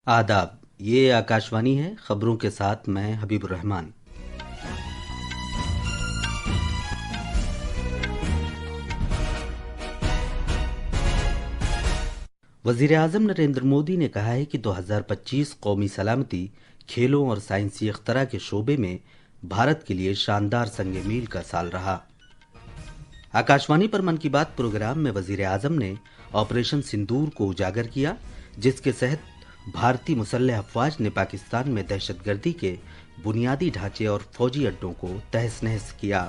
आदाब। ये आकाशवाणी है। खबरों के साथ मैं हबीब रहमान। वजीर आजम नरेंद्र मोदी ने कहा है कि 2025 कौमी सलामती, खेलों और साइंसी अख्तरा के शोबे में भारत के लिए शानदार संग मील का साल रहा। आकाशवाणी पर मन की बात प्रोग्राम में वजीर आजम ने ऑपरेशन सिंदूर को उजागर किया, जिसके तहत भारतीय मुसल्लह अफवाज ने पाकिस्तान में दहशतगर्दी के बुनियादी ढांचे और फौजी अड्डों को तहस नहस किया।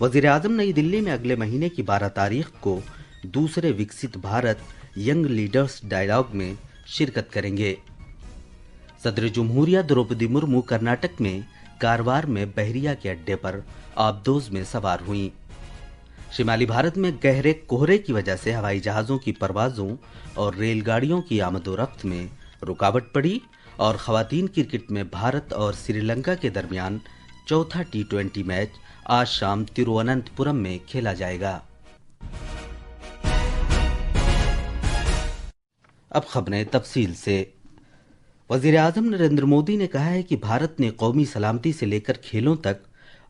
वजीर आजम नई दिल्ली में अगले महीने की 12 तारीख को दूसरे विकसित भारत यंग लीडर्स डायलॉग में शिरकत करेंगे। सदर जमहूरिया द्रौपदी मुर्मू कर्नाटक में कारवार में बहरिया के अड्डे पर आबदोज में सवार हुई। शिमाली भारत में गहरे कोहरे की वजह से हवाई जहाजों की परवाजों और रेलगाड़ियों की आमदोरफ्त में रुकावट पड़ी और खवातीन क्रिकेट में भारत और श्रीलंका के दरमियान चौथा T20 मैच आज शाम तिरुवनंतपुरम में खेला जाएगा। अब खबरें तफसील से। वजीर आजम नरेंद्र मोदी ने कहा है कि भारत ने कौमी सलामती से लेकर खेलों तक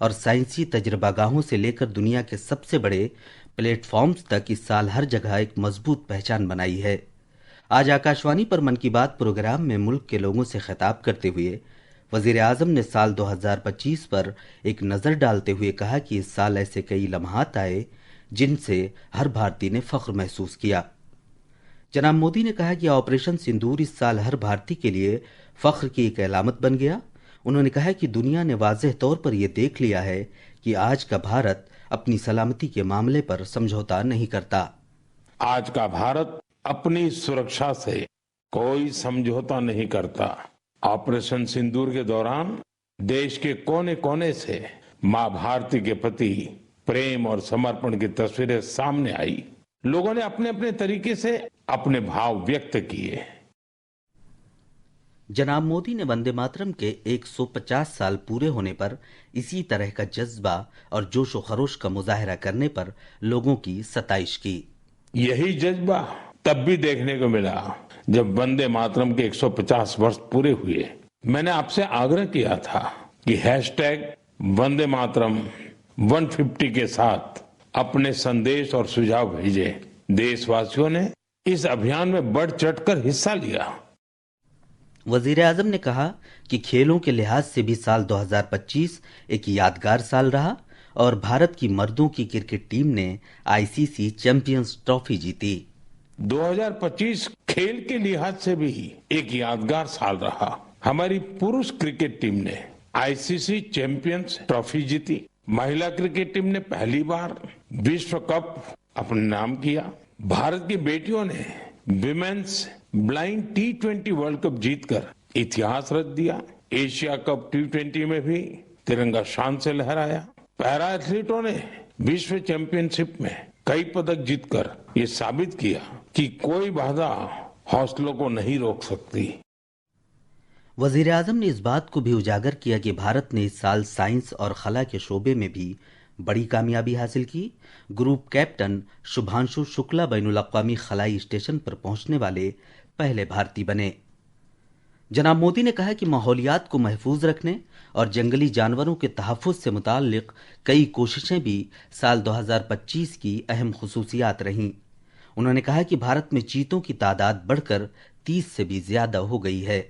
और साइंसी तजर्बागाहों से लेकर दुनिया के सबसे बड़े प्लेटफॉर्म्स तक इस साल हर जगह एक मजबूत पहचान बनाई है। आज आकाशवाणी पर मन की बात प्रोग्राम में मुल्क के लोगों से खिताब करते हुए वजीर आजम ने साल 2025 पर एक नज़र डालते हुए कहा कि इस साल ऐसे कई लम्हात आए जिनसे हर भारतीय ने फख्र महसूस किया। जनाब मोदी ने कहा कि ऑपरेशन सिंदूर इस साल हर भारतीय के लिए फख्र की एक अलामत बन गया। उन्होंने कहा कि दुनिया ने वाज़ेह तौर पर यह देख लिया है कि आज का भारत अपनी सलामती के मामले पर समझौता नहीं करता। आज का भारत अपनी सुरक्षा से कोई समझौता नहीं करता। ऑपरेशन सिंदूर के दौरान देश के कोने कोने से मां भारती के प्रति प्रेम और समर्पण की तस्वीरें सामने आई। लोगों ने अपने अपने तरीके से अपने भाव व्यक्त किए। जनाब मोदी ने वंदे मातरम के 150 साल पूरे होने पर इसी तरह का जज्बा और जोश व खरोश का मुजाहरा करने पर लोगों की सताइश की। यही जज्बा तब भी देखने को मिला जब वंदे मातरम के 150 वर्ष पूरे हुए। मैंने आपसे आग्रह किया था कि #वंदे मातरम 150 के साथ अपने संदेश और सुझाव भेजे। देशवासियों ने इस अभियान में बढ़ चढ़कर हिस्सा लिया। वजीर आजम ने कहा कि खेलों के लिहाज से भी साल 2025 एक यादगार साल रहा और भारत की मर्दों की क्रिकेट टीम ने ICC चैंपियंस ट्रॉफी जीती। 2025 खेल के लिहाज से भी एक यादगार साल रहा। हमारी पुरुष क्रिकेट टीम ने ICC चैंपियंस ट्रॉफी जीती। महिला क्रिकेट टीम ने पहली बार विश्व कप अपने नाम किया। भारत की बेटियों ने women's blind T20 world cup जीतकर इतिहास रच दिया। एशिया कप T20 में भी तिरंगा शान से लहराया। पैरा एथलीटों ने विश्व चैंपियनशिप में कई पदक जीतकर ये साबित किया कि कोई बाधा हौसलों को नहीं रोक सकती। वजीर आजम ने इस बात को भी उजागर किया कि भारत ने इस साल साइंस और खला के शोबे में भी बड़ी कामयाबी हासिल की। ग्रुप कैप्टन शुभांशु शुक्ला बैनुल अक़वामी खलाई स्टेशन पर पहुंचने वाले पहले भारतीय बने। जनाब मोदी ने कहा कि माहौलियात को महफूज रखने और जंगली जानवरों के तहफ़्फ़ुज़ से मुताल्लिक़ कई कोशिशें भी साल 2025 की अहम खुसूसियात रहीं। उन्होंने कहा कि भारत में चीतों की तादाद बढ़कर 30 से भी ज़्यादा हो गई है।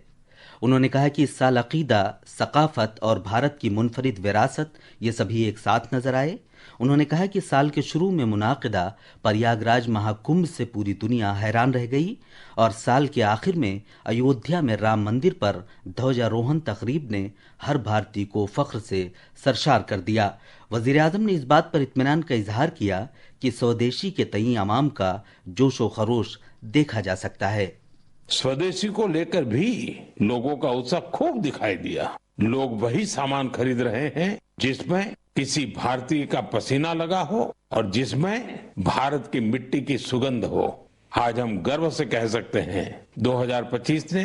उन्होंने कहा कि इस साल अक़ीदा, सक़ाफ़त और भारत की मुनफरिद विरासत ये सभी एक साथ नजर आए। उन्होंने कहा कि साल के शुरू में मुनाक़िदा प्रयागराज महाकुंभ से पूरी दुनिया हैरान रह गई और साल के आखिर में अयोध्या में राम मंदिर पर ध्वजारोहण तक़रीब ने हर भारतीय को फ़ख्र से सरशार कर दिया। वज़ीर आज़म ने इस बात पर इत्मीनान का इजहार किया कि स्वदेशी के तई अवाम का जोश व खरोश देखा जा सकता है। स्वदेशी को लेकर भी लोगों का उत्साह खूब दिखाई दिया। लोग वही सामान खरीद रहे हैं जिसमें किसी भारतीय का पसीना लगा हो और जिसमें भारत की मिट्टी की सुगंध हो। आज हम गर्व से कह सकते हैं 2025 ने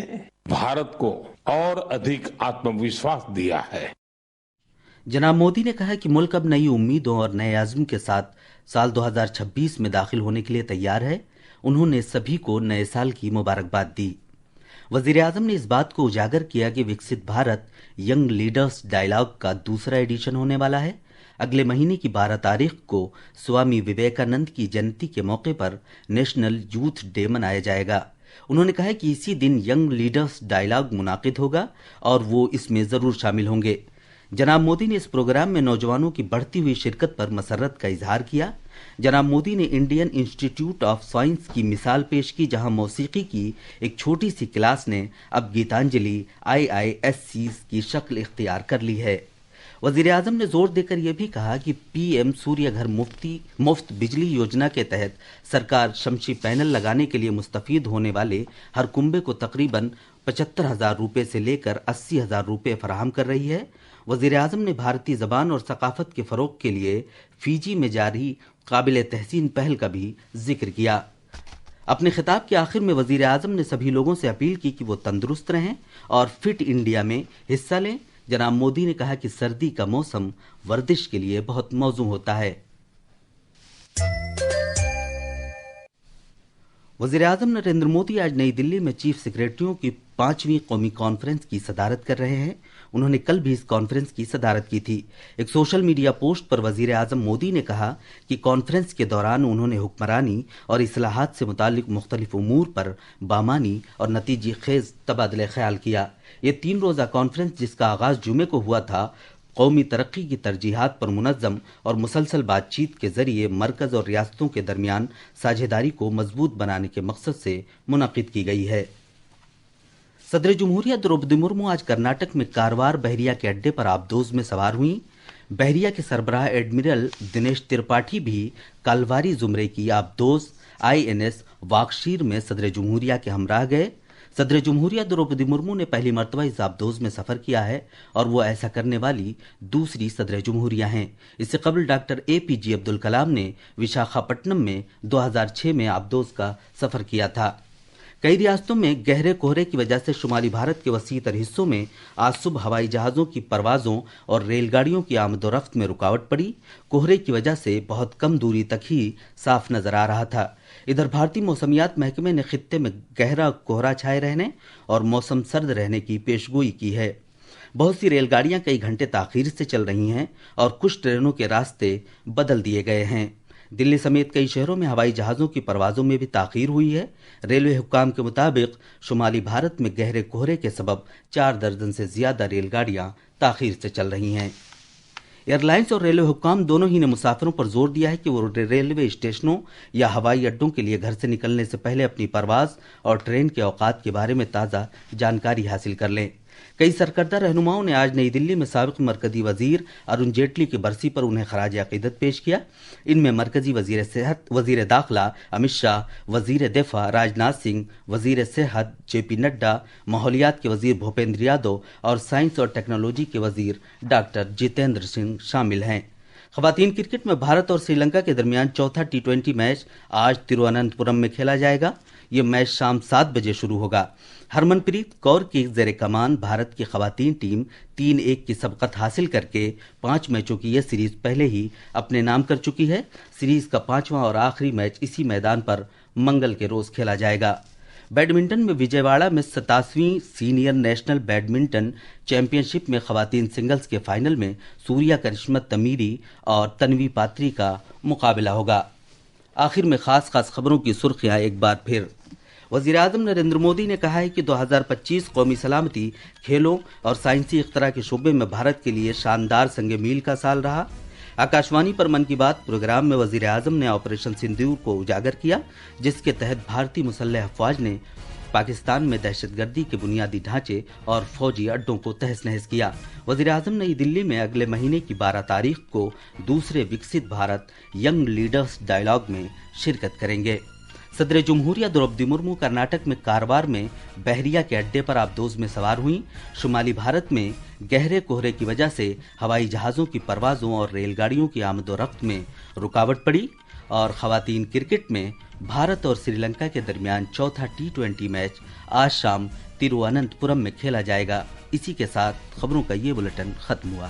भारत को और अधिक आत्मविश्वास दिया है। जनाब मोदी ने कहा कि मुल्क अब नई उम्मीदों और नए आज़म के साथ साल 2026 में दाखिल होने के लिए तैयार है। उन्होंने सभी को नए साल की मुबारकबाद दी। वजीर आजम ने इस बात को उजागर किया कि विकसित भारत यंग लीडर्स डायलॉग का दूसरा एडिशन होने वाला है। अगले महीने की 12 तारीख को स्वामी विवेकानंद की जयंती के मौके पर नेशनल यूथ डे मनाया जाएगा। उन्होंने कहा कि इसी दिन यंग लीडर्स डायलॉग मुनाकिद होगा और वो इसमें जरूर शामिल होंगे। जनाब मोदी ने इस प्रोग्राम में नौजवानों की बढ़ती हुई शिरकत पर मसर्रत का इजहार किया। जनाब मोदी ने इंडियन इंस्टीट्यूट ऑफ साइंस की मिसाल पेश की, जहां मौसीकी की एक छोटी सी क्लास ने अब गीतांजलि IISc की शक्ल इख्तियार कर ली है। वजीर आजम ने जोर देकर यह भी कहा कि PM सूर्य घर मुफ्त बिजली योजना के तहत सरकार शमशी पैनल लगाने के लिए मुस्तफीद होने वाले हर कुंबे को तकरीबन 75,000 रुपये से लेकर 80,000 रुपये फराहम कर रही है। वजीर आजम ने भारतीय जबान और सकाफत के फरोग के लिए फीजी में जारी काबिल तहसीन पहल का भी जिक्र किया। अपने खिताब के आखिर में वजीर आजम ने सभी लोगों से अपील की कि वो तंदुरुस्त रहें और फिट इंडिया में हिस्सा लें। जनाब मोदी ने कहा कि सर्दी का मौसम वर्जिश के लिए बहुत मौजू होता है। वजीर आजम नरेंद्र मोदी आज नई दिल्ली में चीफ सेक्रेटरियों की 5वीं कौमी कॉन्फ्रेंस की सदारत कर रहे हैं। उन्होंने कल भी इस कॉन्फ्रेंस की सदारत की थी। एक सोशल मीडिया पोस्ट पर वजीर आजम मोदी ने कहा कि कॉन्फ्रेंस के दौरान उन्होंने हुक्मरानी और इस्लाहात से मुतालिक मुख्तलिफ उमूर पर बामानी और नतीजे खेज तबादले ख्याल किया। ये 3 रोज़ा कॉन्फ्रेंस, जिसका आगाज जुमे को हुआ था, कौमी तरक्की की तरजीहात पर मुनज़्ज़म और मुसलसल बातचीत के जरिए मरकज़ और रियासतों के दरमियान साझेदारी को मजबूत बनाने के मकसद से मुनक़िद की गई है। सदर जमहूरिया द्रौपदी मुर्मू आज कर्नाटक में कारवार बहरिया के अड्डे पर आबदोज में सवार हुई। बहरिया के सरबराह एडमिरल दिनेश त्रिपाठी भी कालवारी जुमरे की आबदोज INS वाकशीर में सदर जमहूरिया के हमराह गए। सदर जमहूरिया द्रौपदी मुर्मू ने पहली मरतबा इस आबदोज में सफ़र किया है और वो ऐसा करने वाली दूसरी सदर जमहूरिया हैं। इससे कबल डॉक्टर APJ अब्दुल कलाम ने विशाखापट्टनम में 2006 में आबदोज का सफ़र किया था। कई रियासतों में गहरे कोहरे की वजह से शुमाली भारत के वसीतर हिस्सों में आज सुबह हवाई जहाज़ों की परवाज़ों और रेलगाड़ियों की आमदोरफ्त में रुकावट पड़ी। कोहरे की वजह से बहुत कम दूरी तक ही साफ नजर आ रहा था। इधर भारतीय मौसमियात महकमे ने खित्ते में गहरा कोहरा छाए रहने और मौसम सर्द रहने की पेशगोई की है। बहुत सी रेलगाड़ियां कई घंटे ताखीर से चल रही हैं और कुछ ट्रेनों के रास्ते बदल दिए गए हैं। दिल्ली समेत कई शहरों में हवाई जहाज़ों की परवाज़ों में भी ताख़ीर हुई है। रेलवे हुक्काम के मुताबिक शुमाली भारत में गहरे कोहरे के सबब 4 दर्जन से ज़्यादा रेलगाड़ियां ताख़ीर से चल रही हैं। एयरलाइंस और रेलवे हुक्काम दोनों ही ने मुसाफिरों पर जोर दिया है कि वो रेलवे स्टेशनों या हवाई अड्डों के लिए घर से निकलने से पहले अपनी परवाज़ और ट्रेन के औकात के बारे में ताज़ा जानकारी हासिल कर लें। कई सरकर्दा रहनुमाओं ने आज नई दिल्ली में साबिक मरकजी वजीर अरुण जेटली की बरसी पर उन्हें खराज अकीदत पेश किया। इनमें मरकजी वजीर सेहत, वजीर दाखिला अमित शाह, वजीर दिफा राजनाथ सिंह, वजीर सेहत JP नड्डा, माहौलियात के वजीर भूपेंद्र यादव और साइंस और टेक्नोलॉजी के वजीर डॉक्टर जितेंद्र सिंह शामिल हैं। खवातीन क्रिकेट में भारत और श्रीलंका के दरमियान चौथा T20 मैच आज तिरुवनंतपुरम में खेला जाएगा। ये मैच शाम 7 बजे शुरू होगा। हरमनप्रीत कौर की ज़ेरे कमान भारत की खवातीन टीम 3-1 की सबकत हासिल करके 5 मैचों की यह सीरीज पहले ही अपने नाम कर चुकी है। सीरीज का 5वां और आखिरी मैच इसी मैदान पर मंगल के रोज खेला जाएगा। बैडमिंटन में विजयवाड़ा में 27वीं सीनियर नेशनल बैडमिंटन चैंपियनशिप में खवातीन सिंगल्स के फाइनल में सूर्या करिश्मत तमीरी और तन्वी पात्री का मुकाबला होगा। आखिर में खास खबरों की सुर्खियां एक बार फिर। वज़ीर आज़म नरेंद्र मोदी ने कहा है कि 2025 कौमी सलामती, खेलों और साइंसी इख्तरा के शोबे में भारत के लिए शानदार संग मील का साल रहा। आकाशवाणी पर मन की बात प्रोग्राम में वज़ीर आज़म ने ऑपरेशन सिंदूर को उजागर किया, जिसके तहत भारतीय मुसल्लह अफवाज ने पाकिस्तान में दहशतगर्दी के बुनियादी ढांचे और फौजी अड्डों को तहस नहस किया। वज़ीर आज़म नई दिल्ली में अगले महीने की 12 तारीख को दूसरे विकसित भारत यंग लीडर्स डायलॉग में शिरकत करेंगे। सदर जमहूरिया द्रौपदी मुर्मू कर्नाटक में कारवार में बहरिया के अड्डे पर आबदोज में सवार हुई। शुमाली भारत में गहरे कोहरे की वजह से हवाई जहाज़ों की परवाज़ों और रेलगाड़ियों की आमदोरफ्त में रुकावट पड़ी। और खवातीन क्रिकेट में भारत और श्रीलंका के दरमियान चौथा T20 मैच आज शाम तिरुवनंतपुरम में खेला जाएगा। इसी के साथ खबरों का ये बुलेटिन खत्म हुआ।